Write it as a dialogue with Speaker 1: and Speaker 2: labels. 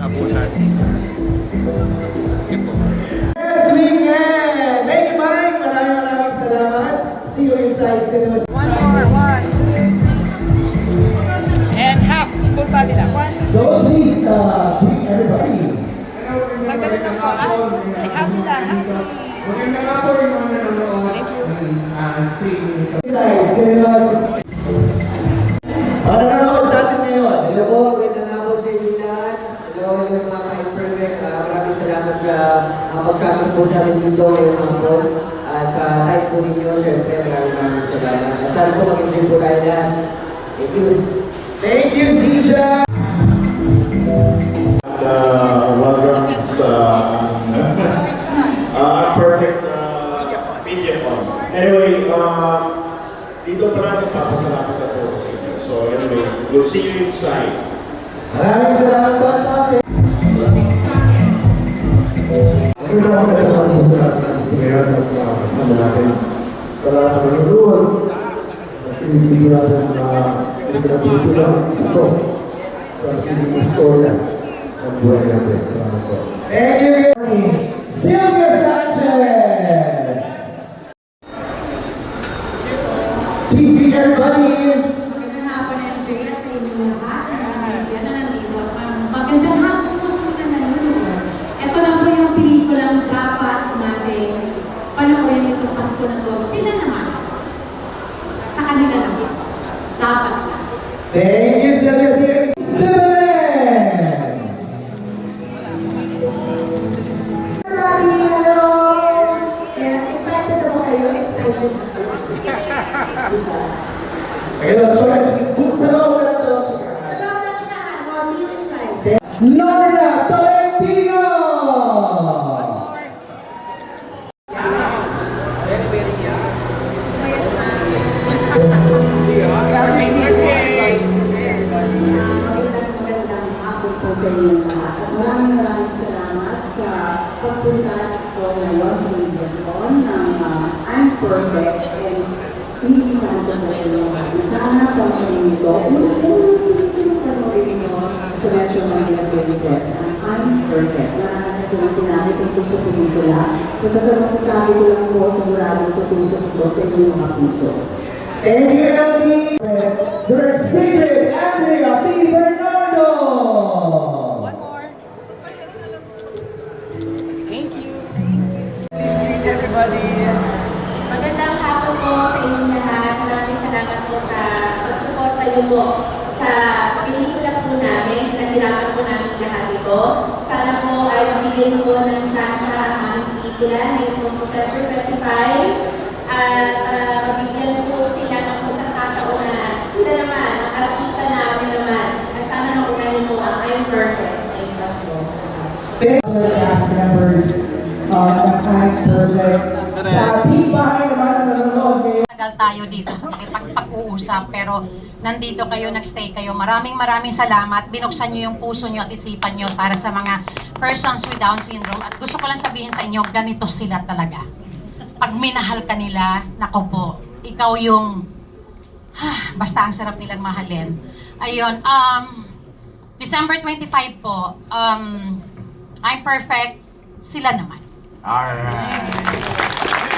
Speaker 1: abutan. Okay po.
Speaker 2: Yes, weekend! Thank you, Mike! Maraming salamat. See you inside Cinema.
Speaker 3: One more, one. And half, full body lang. One.
Speaker 2: So please, greet everybody.
Speaker 3: Sa ganun lang po. Ay, happy lang, happy.
Speaker 4: Magandang hapon yung mga nanonood ng streaming.
Speaker 2: Inside Cinema 60. Para nanonood sa atin ngayon. Hello po, magandang hapon sa inyo lahat. Hello, yung mga ka-imperfect. Maraming salamat sa pagsama po sa amin dito ngayong hapon. Sa time po ninyo, syempre, maraming salamat. At sana po mag-enjoy po tayo lahat. Thank you. Thank you, Zija!
Speaker 5: Welcome sa Perfect Media Fund. Anyway, dito pa lang magpapasalamat na po sa inyo. So anyway, we'll see you inside.
Speaker 2: Maraming salamat po at ate.
Speaker 6: Magandang hapon po sa lahat ng dito ngayon at sa kasama natin. Para nanonood sa pinipili natin pelikula isa ko sa pinipili istorya ng buhay natin. Salamat po.
Speaker 2: Thank you, Sylvia Sanchez! Please greet everybody!
Speaker 7: Magandang hapon, MJ, at sa inyo lahat. Yan na nandito. Magandang hapon po sa mga nanonood. Ito na po yung pelikulang dapat natin panoorin itong Pasko na to. Sila naman. Sa kanila naman. Dapat na.
Speaker 2: Thank you, Sylvia Sanchez!
Speaker 8: Hello! Excited na ba kayo? Excited na kayo?
Speaker 2: Hello, sorry. Sa loob na lang ito.
Speaker 8: Sa loob na chikahan. Oh, see you inside.
Speaker 2: Lorna Tolentino!
Speaker 8: Magandang hapon po sa inyo lahat. At maraming salamat sa pagpunta ko ngayon sa Mediacon ng I'm Perfect and iniintahan ko po kayo lahat. Sana panoorin ito. Unang panoorin nyo sa Metro Manila Film Fest ang I'm Perfect. Marami na silang sinabi kung gusto pelikula. Basta ito masasabi ko lang po sa muradong tutusok ko sa inyong mga puso.
Speaker 2: Thank you, LD! Direct Secret, Andrea P. Bernardo!
Speaker 3: One more. Thank you. Please greet everybody.
Speaker 7: Magandang hapon po sa inyong lahat. Maraming salamat po sa pagsuporta niyo po sa pelikula po namin. Naghirapan po namin lahat ito. Sana po ay mabigyan po ng chance ang aming pelikula ngayon po December 25. At mabigyan po sila ng pagkakataon na sila naman, ang artista namin naman. At sana makunan po ang I'm Perfect ngayong Pasko.
Speaker 2: Thank you, cast members ng I'm Perfect. Sa team bahay naman na nanonood ngayon.
Speaker 9: Tagal tayo dito sa pag-uusap pero nandito kayo, nagstay kayo. Maraming salamat. Binuksan nyo yung puso nyo at isipan nyo para sa mga persons with Down syndrome. At gusto ko lang sabihin sa inyo, ganito sila talaga. Pag minahal ka nila, nako po, ikaw yung, basta ang sarap nilang mahalin. Ayun, December 25 po, I'm Perfect, sila naman.
Speaker 5: Alright.